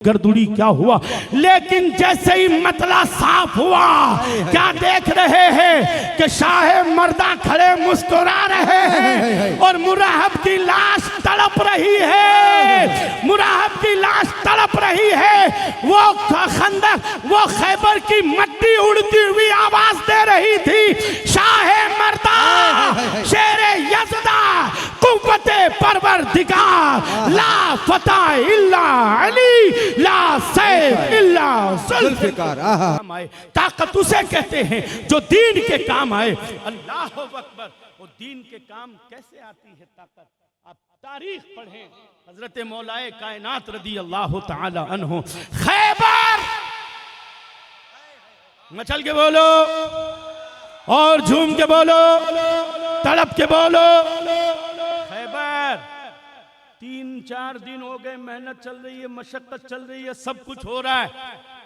गर्दुड़ी क्या हुआ, लेकिन जैसे ही मतला साफ हुआ क्या देख रहे हैं कि शाह मर्दा खड़े मुस्कुरा रहे हैं और मुराहब की लाश तड़प रही है, मुराहब की लाश तड़प रही है। वो खंदक, वो खैबर की मट्टी उड़ती हुई आवाज दे रही थी, शाह मर्दा शेरे यज़दा कुव्वते परवरदिगार ला फतह इल्ला अली ला सैफ इल्ला जुल्फ़िकार। ताकत उसे कहते हैं जो दीन के काम आए। अल्लाह अकबर। वो दीन के काम कैसे आती है ताकत, आप तारीख पढ़ें। हजरत मौलाए कायनात रदी अल्लाह तआला अन्हु खैबर, मचल के बोलो और झूम के बोलो, तड़प के बोलो। खैबर 3-4 दिन हो गए, मेहनत चल रही है, मशक्कत चल रही है, सब कुछ हो रहा है,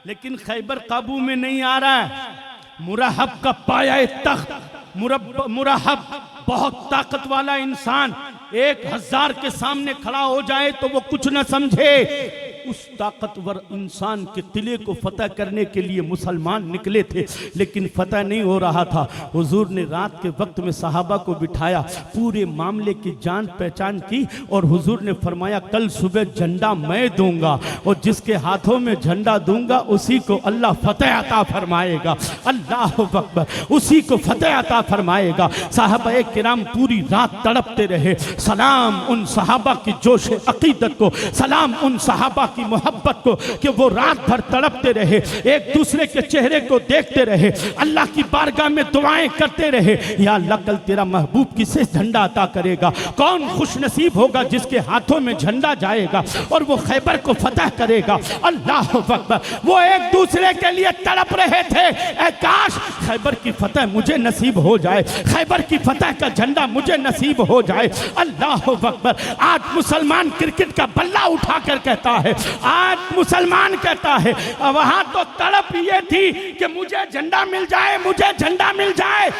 लेकिन खैबर काबू में नहीं आ रहा है। मुराहब का पाया तख्त, मुराहब बहुत ताकत वाला इंसान 1000 के सामने खड़ा हो जाए तो वो कुछ न समझे। उस ताकतवर इंसान के किले को फतह करने के लिए मुसलमान निकले थे, लेकिन फतह नहीं हो रहा था। हुजूर ने रात के वक्त में सहाबा को बिठाया, पूरे मामले की जान पहचान की और हुजूर ने फरमाया कल सुबह झंडा मैं दूंगा और जिसके हाथों में झंडा दूंगा उसी को अल्लाह फतह अता फरमाएगा। अल्लाह अकबर, उसी को फतह अता फरमाएगा। साहबा किराम पूरी रात तड़पते रहे। सलाम उन सहाबा की जोश अकीदत को, सलाम उन सहाबा की मोहब्बत को कि वो रात भर तड़पते रहे, एक दूसरे के चेहरे को देखते रहे, अल्लाह की बारगाह में दुआएं करते रहे, या अल्लाह कल तेरा महबूब किसे झंडा अता करेगा, कौन खुश नसीब होगा जिसके हाथों में झंडा जाएगा और वो खैबर को फतह करेगा। अल्लाह अकबर। वो एक दूसरे के लिए तड़प रहे थे, ऐ काश खैबर की फतह मुझे नसीब हो जाए, खैबर की फतह का झंडा मुझे नसीब हो जाए। अल्लाह अकबर। आज मुसलमान क्रिकेट का बल्ला उठाकर कहता है, आज मुसलमान कहता है, वहां तो तड़प ये थी कि मुझे झंडा मिल जाए, मुझे झंडा मिल जाए। आज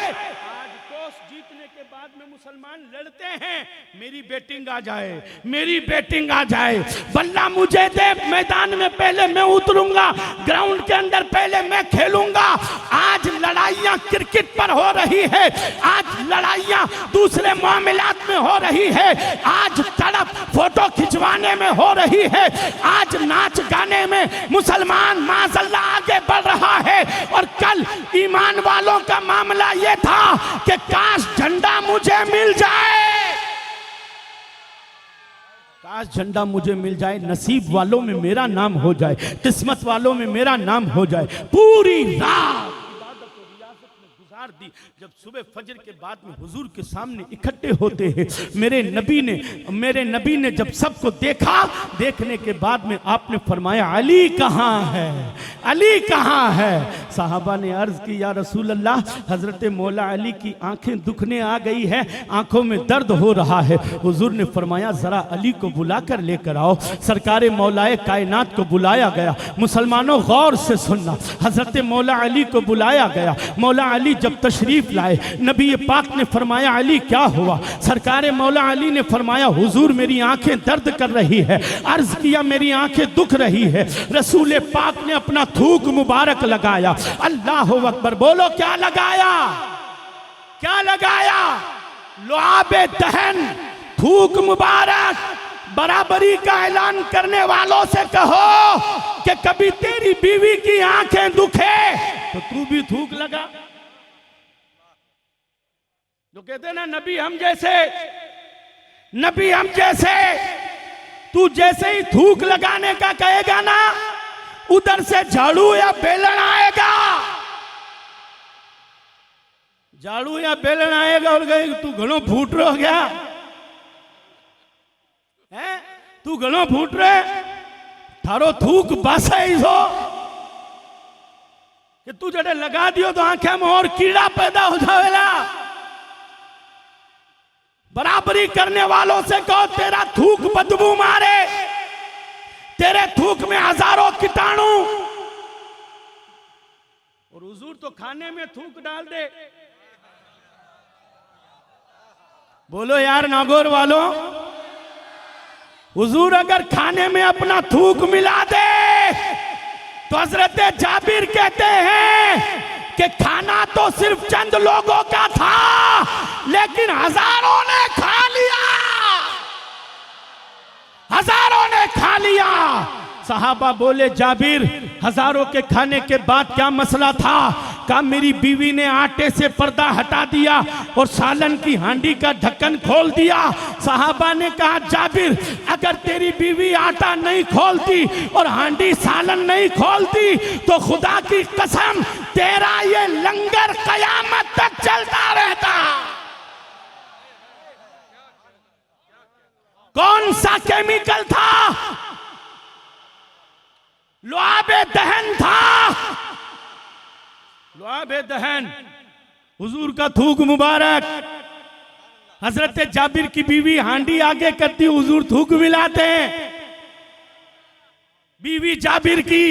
टॉस जीतने के बाद में मुसलमान लड़ते हैं, मेरी बैटिंग आ जाए, मेरी बैटिंग आ जाए, बल्ला मुझे दे, मैदान में पहले मैं उतरूंगा, ग्राउंड के अंदर पहले मैं खेलूंगा। आज लड़ाइयां क्रिकेट पर हो रही है, आज लड़ाइयां दूसरे मामलात में हो रही है, आज तड़प फोटो खिंचवाने में हो रही है, आज नाच गाने में मुसलमान माज़अल्लाह आगे बढ़ रहा है। और कल ईमान वालों का मामला यह था कि काश झंडा मुझे मिल जाए, काश झंडा मुझे मिल जाए, नसीब वालों में मेरा नाम हो जाए, किस्मत वालों में मेरा नाम हो जाए। पूरी रात इबादत और रियाजत में गुजार दी। जब सुबह फजर के बाद में हुजूर के सामने इकट्ठे होते हैं, मेरे नबी ने जब सबको देखा, देखने के बाद में आपने फरमाया अली कहाँ है, अली कहाँ है। साहबा ने अर्ज की या रसूल अल्लाह, हजरत मौला अली की आंखें दुखने आ गई है, आंखों में दर्द हो रहा है। हुजूर ने फरमाया जरा अली को बुलाकर लेकर आओ। सरकारे मौलाए कायनात को बुलाया गया। मुसलमानों गौर से सुनना, हजरत मौला अली को बुलाया गया। मौला अली जब तशरीफ लाए, नबी पाक ने फरमाया अली क्या हुआ। सरकारे मौला अली ने फरमाया हुजूर मेरी आंखें दर्द कर रही है। अर्ज किया मेरी आंखें दुख रही है। रसूल पाक ने अपना थूक मुबारक लगाया। अल्लाह अकबर। बोलो क्या लगाया, क्या लगाया? लुआबे दहन, थूक मुबारक। बराबरी का ऐलान करने वालों से कहो कि कभी तेरी बीवी की आंखें दुखे तो तू भी थूक लगा। जो कहते हैं ना नबी हम जैसे, नबी हम जैसे, तू जैसे ही थूक लगाने का कहेगा ना, उधर से झाड़ू या बेलन आएगा, झाड़ू या बेलन आएगा और कहेगा तू घणो फूट रहो गया है, तू घणो फूट रहे, थारो थूक बासा ही सो कि तू जड़े लगा दियो तो आंखें में और कीड़ा पैदा हो जाएगा। बराबरी करने वालों से कहो तेरा थूक बदबू मारे, तेरे थूक में हजारों कीटाणु। और हुजूर तो खाने में थूक डाल दे। बोलो यार नागौर वालों, हुजूर अगर खाने में अपना थूक मिला दे तो हजरत जाबिर कहते हैं कि खाना तो सिर्फ चंद लोगों का था, लेकिन हजारों ने खा लिया, हजारों ने खा लिया। सहाबा बोले जाबिर, हजारों के खाने के बाद क्या मसला था? कहा मेरी बीवी ने आटे से पर्दा हटा दिया और सालन की हांडी का ढक्कन खोल दिया। सहाबा ने कहा जाबिर, अगर तेरी बीवी आटा नहीं खोलती और हांडी सालन नहीं खोलती तो खुदा की कसम तेरा ये लंगर कयामत तक चलता रहता। कौन सा केमिकल था? लुआबे दहन था, लुआबे दहन, हुजूर का थूक मुबारक। हजरत जाबिर की बीवी हांडी आगे करती, हुजूर थूक मिलाते हैं। बीवी जाबिर की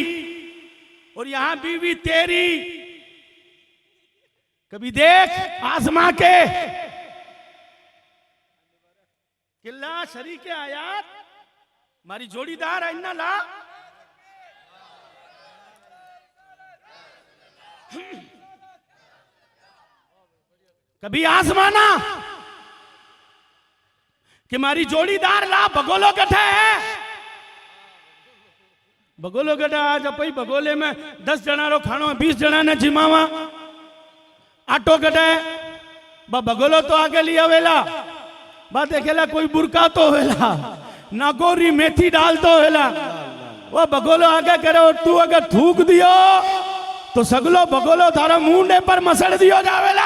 और यहां बीवी तेरी। कभी देख आजमा के किल्ला शरीके आयात मारी जोड़ीदार है ना ला। कभी आजमाना कि मारी जोड़ीदार ला बगोलो गठे है। बगोलो गठे आज अपई बगोले में 10 जना रो खानो 20 जना ने जिमावा। आटो गठे बगोलो तो आगे लिया वेला बा देखेला कोई बुरका तो वेला नागोरी मेथी डाल तो वेला वो बगोलो आगे करे और तू अगर थूक दियो तो सगलो बगोलो थारा मुंडे पर मसड़ दियो जावेला।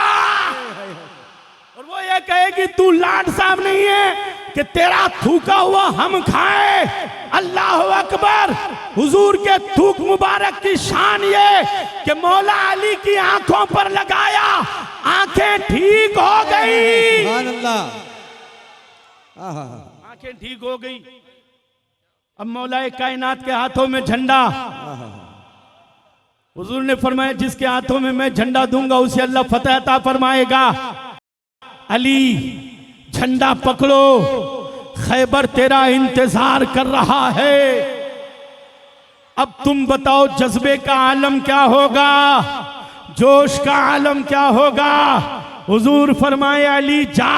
और वो ये कहे कि तू लाड साहब नहीं है कि तेरा थूका हुआ हम खाए। अल्लाह अकबर। हुजूर के थूक मुबारक की शान ये कि मौला अली की आंखों पर लगाया, आंखें ठीक हो गई। सुभान अल्लाह। आंखें ठीक हो गई। अब मौला कायनात के हाथों में झंडा। हुजूर ने फरमाया जिसके हाथों में मैं झंडा दूंगा उसे अल्लाह फतह अता फरमाएगा। अली झंडा पकड़ो, खैबर तेरा इंतजार कर रहा है। अब तुम बताओ जज्बे का आलम क्या होगा, जोश का आलम क्या होगा। हुजूर फरमाए अली जा,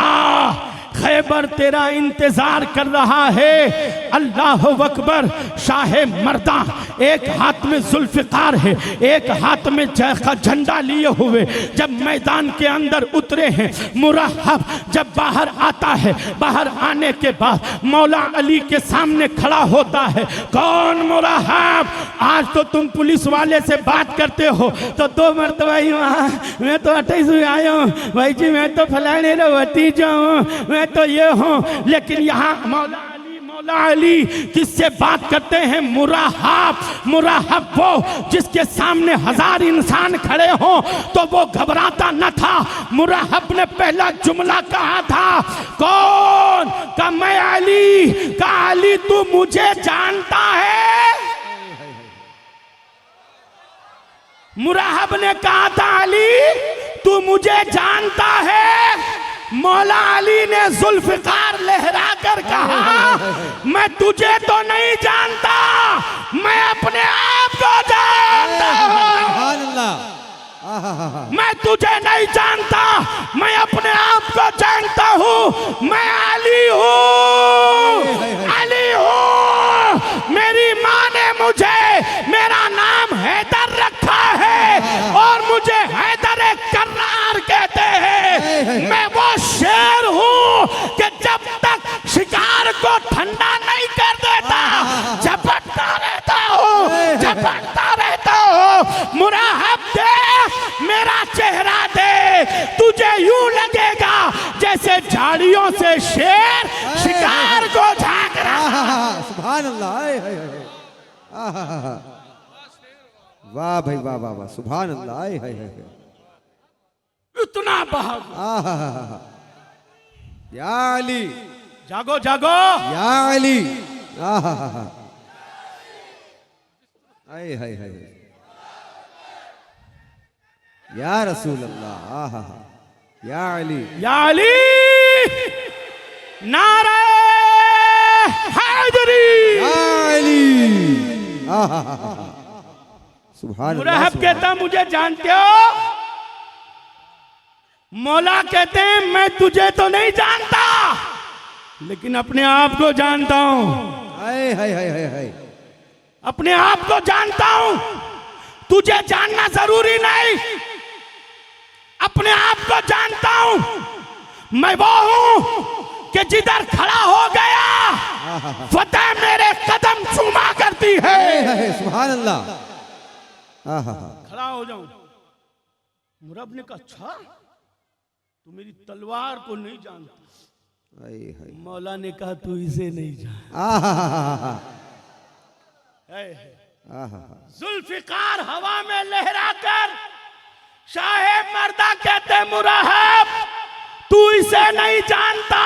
खैबर तेरा इंतजार कर रहा है। अल्लाह अकबर। शाह मर्दा एक हाथ में जुल्फिकार है, एक हाथ में झंडा लिए हुए जब मैदान के अंदर उतरे हैं। मुरहब जब बाहर आता है, बाहर आने के बाद मौला अली के सामने खड़ा होता है। कौन मुरहब? आज तो तुम पुलिस वाले से बात करते हो तो 2 मरतबा ही वहाँ मैं तो 28 आया हूँ भाई जी, मैं तो फलाने भतीजा हूँ, मैं तो ये हूँ। लेकिन यहाँ मौला अली किससे बात करते हैं? मुरहब। मुरहब वो जिसके सामने 1000 इंसान खड़े हो तो वो घबराता न था। मुरहब ने पहला जुमला कहा था। कौन? का मैं अली। का अली तू मुझे जानता है? मुरहब ने कहा था अली तू मुझे जानता है? मौला अली ने जुल्फिकार लहरा कर कहा मैं तुझे तो नहीं जानता, मैं अपने आप को जानता हूं। मैं तुझे नहीं जानता, मैं अपने आप को जानता हूं। मैं अली हूं, अली हूं। मेरी माँ ने मुझे मेरा नाम हैदर रखा है और मुझे हैदर कर्रार कहते हैं। मैं वो शेर हूं कि जब तक शिकार को ठंडा नहीं कर देता झपटता रहता हूं, झपटता रहता हूं। मुरहब देख मेरा चेहरा देख, तुझे यूं लगेगा जैसे झाड़ियों से शेर शिकार को झांक रहा। सुभान अल्लाह। वाह भाई वाह वाह वाह, सुभान अल्लाह। इतना बहादुर। या अली जागो जागो, या अली। हाय हाय हाय, या रसूल अल्लाह। या अली, या अली। नारे हैदरी, या अली। सुभान मुरहब अल्लाह। कहता मुझे जानते हो? मौला कहते हैं मैं तुझे तो नहीं जानता, लेकिन अपने आप को जानता हूं। हाय हाय हाय हाय हाय। अपने आप को जानता हूं, तुझे जानना जरूरी नहीं। अपने आप को जानता हूं, मैं वो हूं कि जिधर खड़ा हो गया फतेह मेरे कदम चूमा करती है। हाय हाय सुभान अल्लाह। खड़ा हो जाऊं। मुरहब ने कहा अच्छा तू मेरी तलवार को नहीं जानता। हाय हाय। मौला ने कहा तू इसे नहीं जान। जुल्फिकार हवा में लहराकर शाहे मर्दा कहते मुरहब तू इसे नहीं जानता।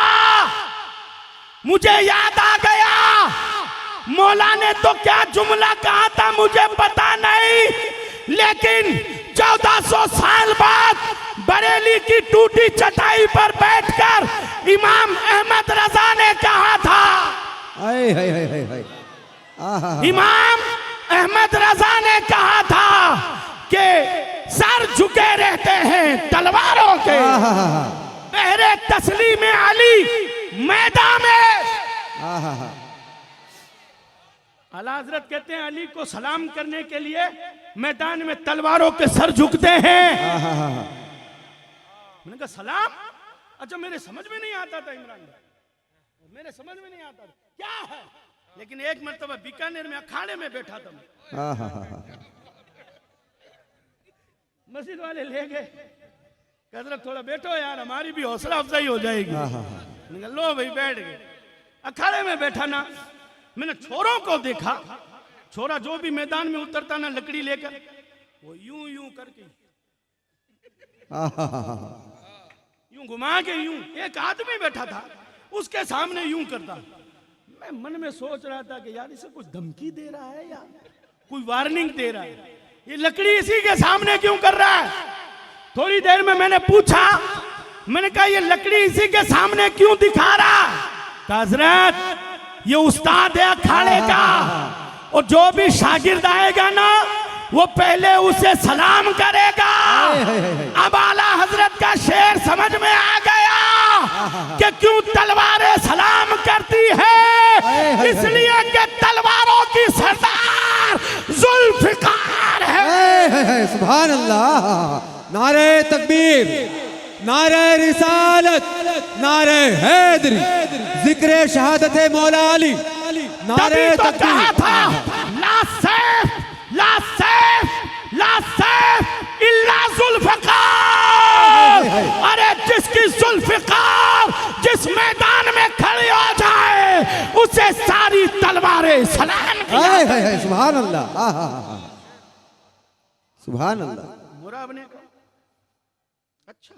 मुझे याद आ गया मौला ने तो क्या जुमला कहा था मुझे पता नहीं, लेकिन 1400 साल बाद बरेली की टूटी चटाई पर बैठकर इमाम अहमद रजा ने कहा था। हाय हाय हाय हाय हाय। इमाम अहमद रजा ने कहा था कि सर झुके रहते हैं तलवारों के, पहरे तस्लीम अली मैदान में। आला हजरत कहते हैं अली को सलाम करने के लिए मैदान में तलवारों के सर झुकते हैं। मैंने कहा सलाम? अच्छा मेरे समझ में नहीं आता था इमरान भाई, मेरे समझ में नहीं आता था क्या है, लेकिन एक मरतबा बीकानेर में अखाड़े में बैठा था मैं। मस्जिद वाले ले गए, हजरत थोड़ा बैठो यार हमारी भी हौसला अफजाई हो जाएगी। मैंने कहा लो भाई बैठ गए। अखाड़े में बैठा ना, मैंने छोरों को देखा, छोरा जो भी मैदान में उतरता ना लकड़ी लेकर वो यूं यूं करके यूं घुमा के यूं, एक आदमी बैठा था उसके सामने यूं करता। मैं मन में सोच रहा था कि यार इसे कुछ धमकी दे रहा है या कोई वार्निंग दे रहा है, ये लकड़ी इसी के सामने क्यों कर रहा है। थोड़ी देर में मैंने पूछा, मैंने कहा ये लकड़ी इसी के सामने क्यों दिखा रहा। हजरत ये उस्ताद है अखाड़े का, और जो भी शागिर्द आएगा ना वो पहले उसे सलाम करेगा। अब आला हजरत का शेर समझ में आ गया कि क्यों तलवारें सलाम करती है, इसलिए कि तलवारों की सरदार जुल्फिकार है। सुभान अल्लाह। नारे तकबीर, नारे रिसालत, नारे हैदरी, जिक्र शहादत मौला अली, नारे तभी तो कहा था ला सैफ ला सैफ ला सैफ इल्ला जुल्फिकार। अरे जिसकी जुल्फिकार जिस मैदान में खड़ी हो जाए उसे सारी तलवारें सलाम किया। सुभान अल्लाह। सुभान अल्लाह। मुरहब ने कहा अच्छा,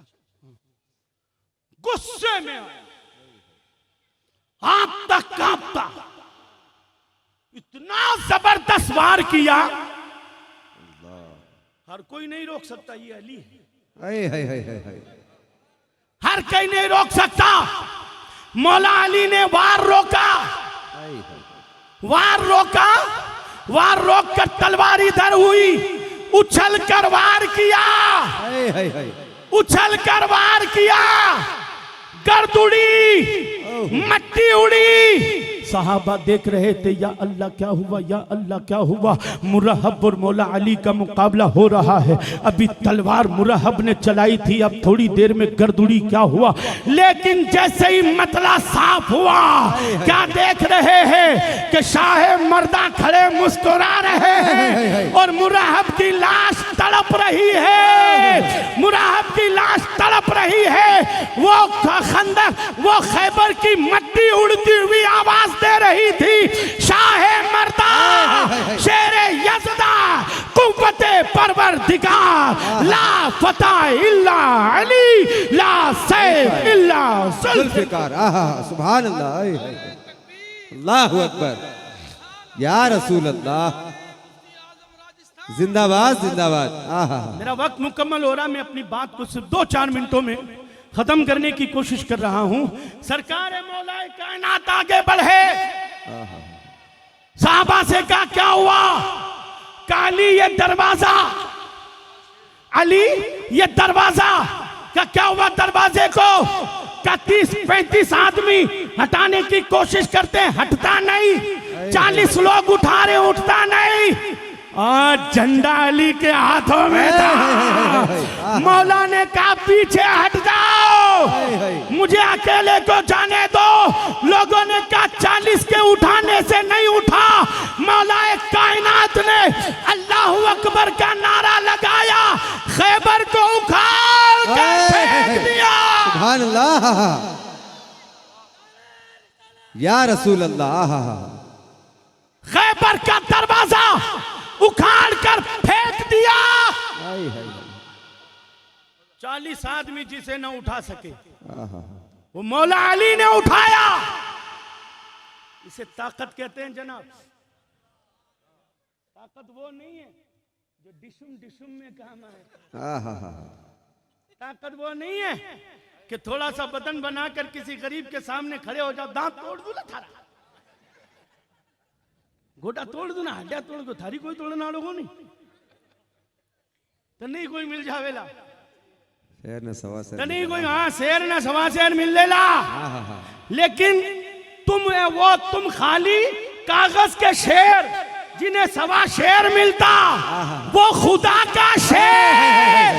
गुस्से में कांपता कांपता इतना जबरदस्त वार किया, हर कोई नहीं रोक सकता, ये अली है, हर कोई नहीं रोक सकता। मौला अली ने वार रोका, वार रोका, वार रोक कर तलवार इधर हुई, उछल कर वार किया, उछल कर वार किया, गर्द उड़ी, मट्टी उड़ी। सहाबा देख रहे थे या अल्लाह क्या हुआ, या अल्लाह क्या हुआ। मुरहब और मौला अली का मुकाबला हो रहा है। अभी तलवार मुरहब ने चलाई थी, अब थोड़ी देर में गर्द उड़ी, क्या हुआ। लेकिन जैसे ही मतला साफ हुआ, क्या देख रहे हैं कि शाहे मर्दा खड़े मुस्कुरा रहे हैं और मुरहब की लाश तड़प रही है, मुरहब की लाश तड़प रही है। वो खंदक, वो खैबर की मट्टी उड़ती हुई आवाज दे रही थी, शाहे मर्दा शेरे यज़दा कुव्वते परवरदिगार, ला फतह इल्ला अली, ला सैफ इल्ला जुल्फिकार। सुभान अल्लाह, अल्लाहु अकबर, या रसूल अल्लाह, जिंदाबाद जिंदाबाद। मेरा वक्त मुकम्मल हो रहा, मैं अपनी बात को सिर्फ 2-4 मिनटों में खत्म करने की कोशिश कर रहा हूं। सरकार मौलाए कायनात आगे बढ़े, साहबा से क्या हुआ, अली ये दरवाजा, अली ये दरवाजा का क्या हुआ? दरवाजे को का 30-35 आदमी हटाने की कोशिश करते हैं, हटता नहीं। 40 लोग उठा रहे, उठता नहीं। और झंडा अली के हाथों में था। मौला ने कहा पीछे हट जाओ, मुझे अकेले को जाने दो। लोगों ने कहा 40 के उठाने से नहीं उठा। मौला कायनात ने अल्लाहु अकबर का नारा लगाया, खैबर को उखाड़ कर फेंक दिया। सुभान अल्लाह, या रसूल अल्लाह। खैबर का दरवाजा उखाड़ कर फेंक दिया। 40 आदमी जिसे न उठा सके वो मौला अली ने उठाया। इसे ताकत कहते हैं जनाब। ताकत वो नहीं है जो डिशुम डिशुम में काम आए। ताकत वो नहीं है कि थोड़ा सा बदन बनाकर किसी गरीब के सामने खड़े हो जाओ, दांत तोड़ दूं ना थारा, गोटा तोड़ दू ना, हड्डिया तोड़ दो, थारी कोई तोड़ना लोगों नहीं तो नहीं कोई मिल जावेला, शेर ने सवा शेर तो नहीं कोई, हाँ शेर ना सवा शेर मिल लेला। लेकिन तुम खाली कागज के शेर जिन्हें सवा शेर मिलता, वो खुदा का शेर।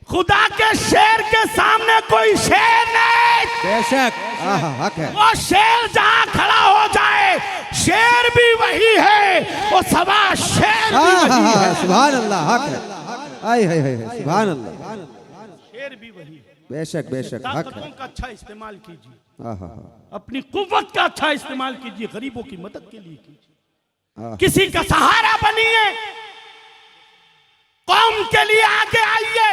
खुदा के शेर के सामने कोई शेर नहीं। बेशक हक है। वो शेर जहां खड़ा हो जाए, शेर भी वही है, वो सवा शेर भी वही है। सुभान अल्लाह, हक है। सुभान अल्लाह, शेर भी वही है। बेशक बेशक हक है। ताकतों का अच्छा इस्तेमाल कीजिए, अपनी कुव्वत का अच्छा इस्तेमाल कीजिए, गरीबों की मदद के लिए कीजिए, किसी का सहारा बनिए, कौम के लिए आगे आइए।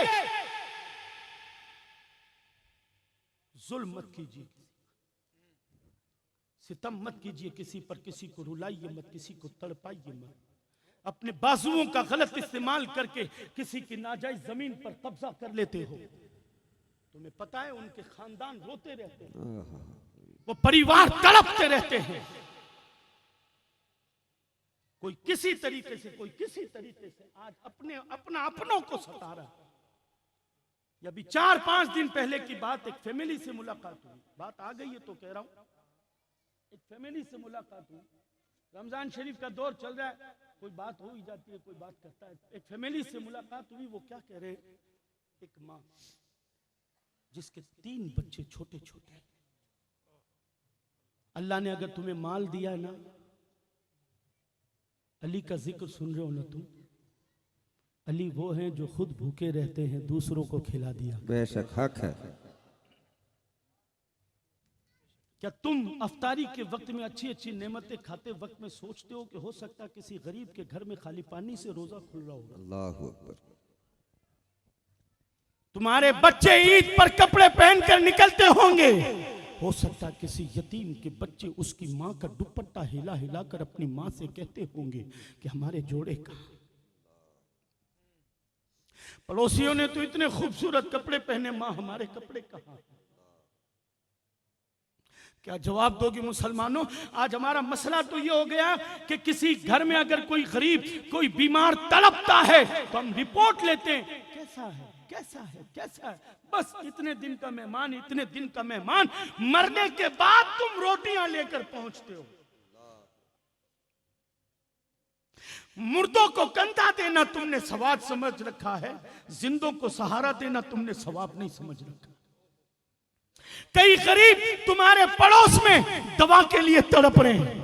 जुल्म मत कीजिए, सितम मत कीजिए किसी पर, किसी को रुलाइए मत, किसी को तड़पाइए मत। अपने बाजुओं का गलत इस्तेमाल करके किसी की नाजायज जमीन पर कब्जा कर लेते हो। तुम्हें पता है उनके खानदान रोते रहते हैं, वो परिवार तड़पते रहते हैं। कोई किसी तरीके से, कोई किसी तरीके से आज अपनों को सता रहा है। अभी 4-5 दिन पहले की बात, एक फैमिली से मुलाकात हुई, बात आ गई है तो कह रहा हूं। एक फैमिली से मुलाकात हुई, रमजान शरीफ का दौर चल रहा है, कोई बात हो ही जाती है, कोई बात करता है। एक फैमिली से मुलाकात हुई, वो क्या कह रहे, एक माँ जिसके 3 बच्चे छोटे छोटे, अल्लाह ने अगर तुम्हें माल दिया ना, अली का जिक्र सुन रहे हो ना तुम, अली वो हैं जो खुद भूखे रहते हैं, दूसरों को खिला दिया। बेशक हक है। क्या तुम अफ्तारी के वक्त में अच्छी अच्छी नेमतें खाते वक्त में सोचते हो कि हो सकता है किसी गरीब के घर में खाली पानी से रोजा खुल रहा होगा? अल्लाहु अकबर। तुम्हारे बच्चे ईद पर कपड़े पहनकर निकलते होंगे, हो सकता है किसी यतीम के बच्चे उसकी माँ का दुपट्टा हिला हिला कर अपनी माँ से कहते होंगे कि हमारे जोड़े का। पड़ोसियों ने तो इतने खूबसूरत कपड़े पहने, माँ हमारे कपड़े कहाँ? क्या जवाब दोगे मुसलमानों? आज हमारा मसला तो ये हो गया कि किसी घर में अगर कोई गरीब, कोई बीमार तड़पता है तो हम रिपोर्ट लेते हैं, कैसा है कैसा है कैसा है, बस इतने दिन का मेहमान, इतने दिन का मेहमान। मरने के बाद तुम रोटियां लेकर पहुंचते हो। मुर्दों को कंधा देना तुमने सवाब समझ रखा है, जिंदों को सहारा देना तुमने सवाब नहीं समझ रखा। कई गरीब तुम्हारे पड़ोस में दवा के लिए तड़प रहे हैं,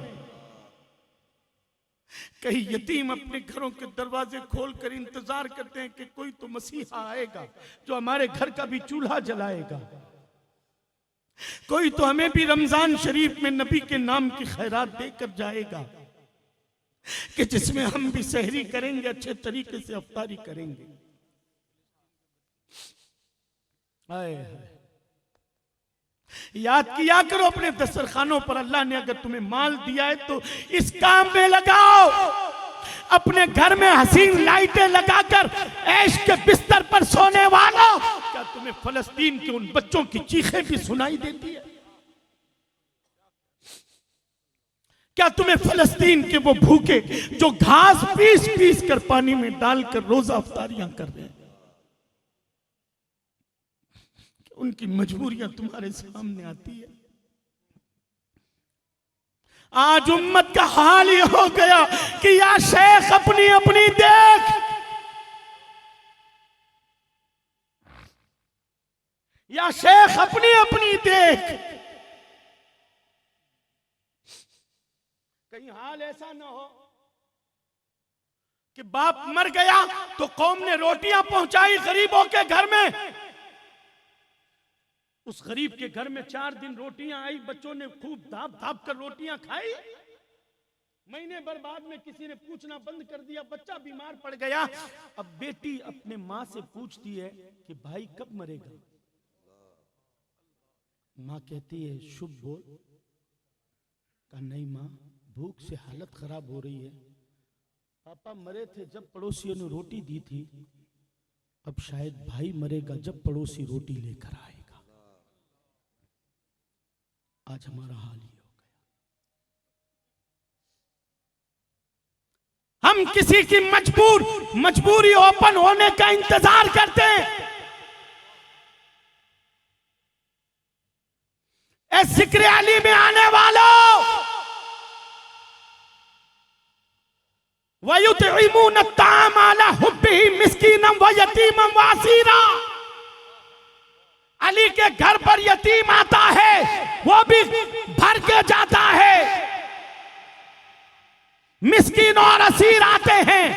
कई यतीम अपने घरों के दरवाजे खोलकर इंतजार करते हैं कि कोई तो मसीहा आएगा जो हमारे घर का भी चूल्हा जलाएगा, कोई तो हमें भी रमजान शरीफ में नबी के नाम की खैरात देकर जाएगा कि जिसमें हम भी सहरी करेंगे, अच्छे तरीके से अफ्तारी करेंगे। आए याद किया करो अपने दस्तरखानों पर, अल्लाह ने अगर तुम्हें माल दिया है तो इस काम में लगाओ। अपने घर में हसीन लाइटें लगाकर ऐश के बिस्तर पर सोने वालों, क्या तुम्हें फलस्तीन के उन बच्चों की चीखें भी सुनाई देती है? क्या तुम्हें फलस्तीन के वो भूखे जो घास पीस पीस कर पानी में डालकर रोजा अफ्तारियां कर रहे हैं, उनकी मजबूरियां तुम्हारे सामने आती है? आज उम्मत का हाल ये हो गया कि या शेख अपनी अपनी देख, या शेख अपनी अपनी देख। कहीं हाल ऐसा ना हो कि बाप मर गया तो कौम ने रोटियां पहुंचाई गरीबों के घर में, उस गरीब के घर में 4 दिन रोटियां आई, बच्चों ने खूब दाब दाब कर रोटियां खाई, महीने भर बाद में किसी ने पूछना बंद कर दिया, बच्चा बीमार पड़ गया। अब बेटी अपने माँ से पूछती है कि भाई कब मरेगा? माँ कहती है शुभ बोल। कहा नहीं माँ, भूख से हालत खराब हो रही है। पापा मरे थे जब पड़ोसियों ने रोटी दी थी, अब शायद भाई मरेगा जब पड़ोसी रोटी लेकर आएगा। आज हमारा हाल ये हो गया। हम किसी की मजबूरी ओपन होने का इंतजार करते हैं। जिक्र अली में आने वालों, वयुतइमून अत्ताम अला हुब्बिही मिस्कीनम व यतीमम व असीरा। अली के घर पर यतीम आता है, वो भी भर के जाता है, मिस्कीन और असीर आते हैं।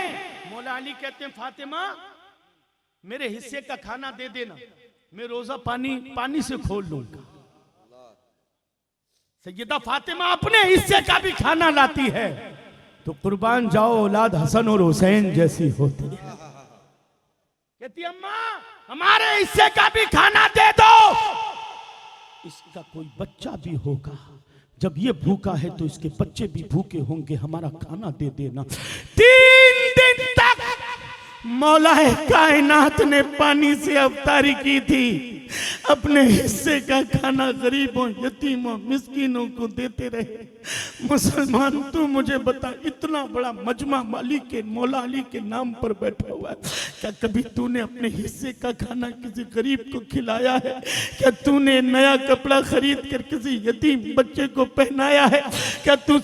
मौला अली कहते हैं फातिमा मेरे हिस्से का खाना दे देना, मैं रोजा पानी से खोल लूंगा। सैयदा फातिमा अपने हिस्से का भी खाना लाती है, तो कुर्बान जाओ औलाद हसन और हुसैन जैसी होती है। कहती अम्मा हमारे हिस्से का भी खाना दे दो, इसका कोई बच्चा भी होगा, जब ये भूखा है तो इसके बच्चे भी भूखे होंगे, हमारा खाना दे देना। 3 दिन तक मौलाए कायनात ने पानी से अफ्तारी की थी, अपने हिस्से का खाना गरीबों यतीमों मिस्कीनों को देते रहे। मुसलमान तू मुझे बता, इतना बड़ा मजमा मालिक के मौला अली के नाम पर बैठा हुआ है, क्या कभी तूने अपने हिस्से का खाना किसी गरीब को खिलाया है? क्या तूने नया कपड़ा खरीद कर किसी यतीम बच्चे को पहनाया है? क्या तू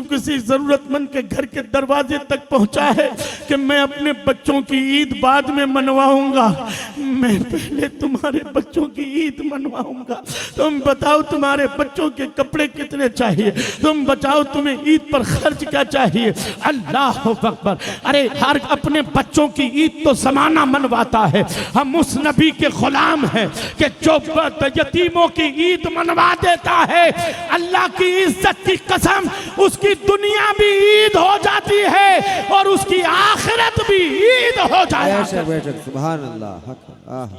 किसी जरूरतमंद के घर के दरवाजे तक पहुंचा है कि मैं अपने बच्चों की ईद बाद में मनवाऊंगा, मैं पहले तुम्हारे बच्चों की ईद मनवाऊंगा? तुम बताओ तुम्हारे बच्चों के कपड़े कितने चाहिए, तुम बताओ तुम्हें ईद पर खर्च क्या चाहिए? अल्लाह अकबर। अरे हर अपने बच्चों की ईद तो ज़माना मनवाता है, हम उस नबी के गुलाम हैं कि जो यतीमों की ईद मनवा देता है, अल्लाह की इज्जत की कसम उसकी दुनिया भी ईद हो जाती है और उसकी आखिरत भी ईद हो जाती है। सुभान अल्लाह,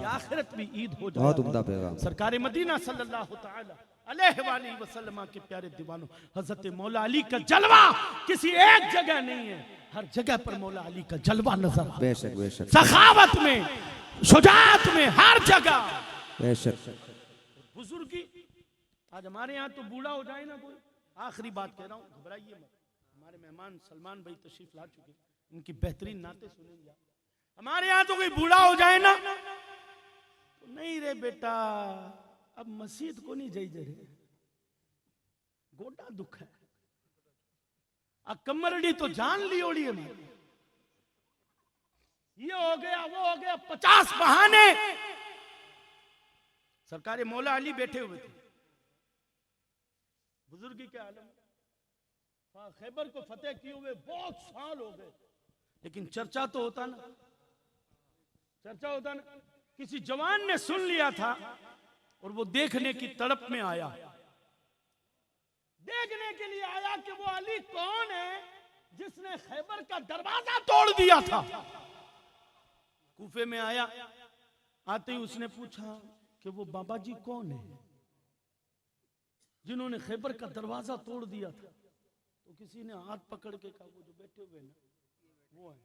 आखिरत भी ईद हो जाती है। बहुत उम्दा पैगाम। सरकार मदीना सल्लल्लाहु तआला अलैहि वसल्लम के प्यारे दीवानों, हजरत मौला अली का जलवा किसी एक जगह नहीं है, हर जगह पर मौला अली का जलवा नजर आता है। बेशक बेशक। सखावत में, शुजाअत में, हर जगह बेशक। बुजुर्गी, आज हमारे यहाँ तो बूढ़ा हो जाए ना कोई, आखिरी बात कह रहा हूँ, घबराइए मत। हमारे मेहमान सलमान भाई तशरीफ ला चुके, इनकी बेहतरीन नाते सुनेंगे। हमारे यहाँ तो कोई बूढ़ा हो जाए ना, तो नहीं रे बेटा अब मस्जिद को नहीं जाइए रे, गोटा दुख है, कमरड़ी तो जान ली ओड़ी है, ये हो गया वो हो गया, 50 बहाने। सरकार मौला अली बैठे हुए थे, बुजुर्गी के आलम, खैबर को फतेह किए हुए बहुत साल हो गए, लेकिन चर्चा तो होता ना, चर्चा होता ना। किसी जवान ने सुन लिया था और वो देखने की तड़प में आया, देखने के लिए आया कि वो अली कौन है जिसने खैबर का दरवाजा तोड़ दिया था। कूफे में आया, आते ही उसने पूछा कि वो बाबा जी कौन है जिन्होंने खैबर का दरवाजा तोड़ दिया था? तो किसी ने हाथ पकड़ के कहा वो जो बैठे हुए ना वो है।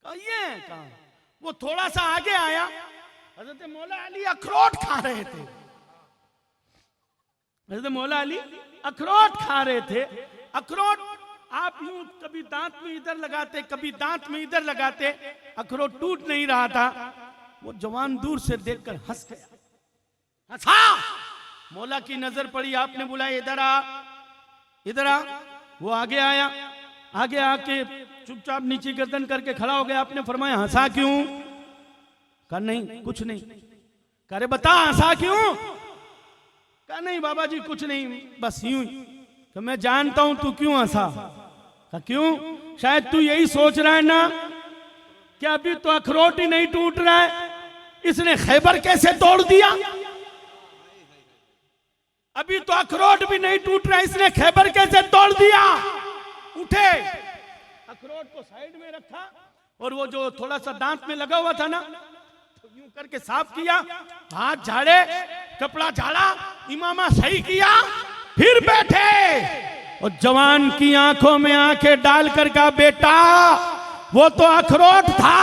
कहा ये है? कहा वो थोड़ा सा आगे आया, हजरत मौला अली अखरोट खा रहे थे, हजरत मौला अली अखरोट खा रहे थे। अखरोट आप यूं कभी दांत में इधर लगाते, कभी दांत में इधर लगाते, अखरोट टूट नहीं रहा था। वो जवान दूर से देखकर हंस गया, हंसा। मौला की नजर पड़ी, आपने बुलाया इधर आ, इधर आ। वो आगे आया, आगे आके चुपचाप नीचे गर्दन करके खड़ा हो गया। आपने फरमाया हंसा क्यों? कहा नहीं कुछ नहीं। कह रहे बता हंसा क्यों? कहा नहीं बाबा जी कुछ नहीं, बस यूं ही। तो मैं जानता हूं तू क्यों हंसा। कहा क्यों? शायद तू यही सोच रहा है ना कि अभी तो अखरोट ही नहीं टूट रहा है, इसने खैबर कैसे तोड़ दिया। अभी तो अखरोट भी नहीं टूट रहा, इसने खैबर कैसे तोड़ दिया। उठे, अखरोट को साइड में रखा और वो जो थोड़ा सा दांत में लगा हुआ था ना, तो यूं करके साफ किया, हाथ झाड़े, कपड़ा झाड़ा, इमामा सही किया, फिर बैठे और जवान की आंखों में आंखें डालकर कहा बेटा वो तो अखरोट था,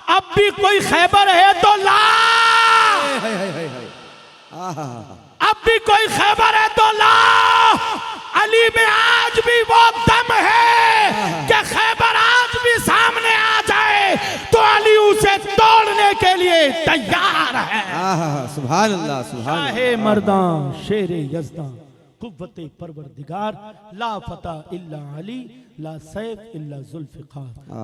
अब भी कोई खैबर है तो ला। अब भी कोई खैबर है तो ला। अली में आज भी वो दम है कि खैबर आज भी सामने आ जाए तो अली उसे तोड़ने के लिए तैयार है। सुभान अल्लाह, सुभान अल्लाह। शाहे मर्दां शेरे यज़दां कुव्वते परवरदिगार, ला फता इल्ला अली, ला सैफ इल्ला जुल्फ़िकार।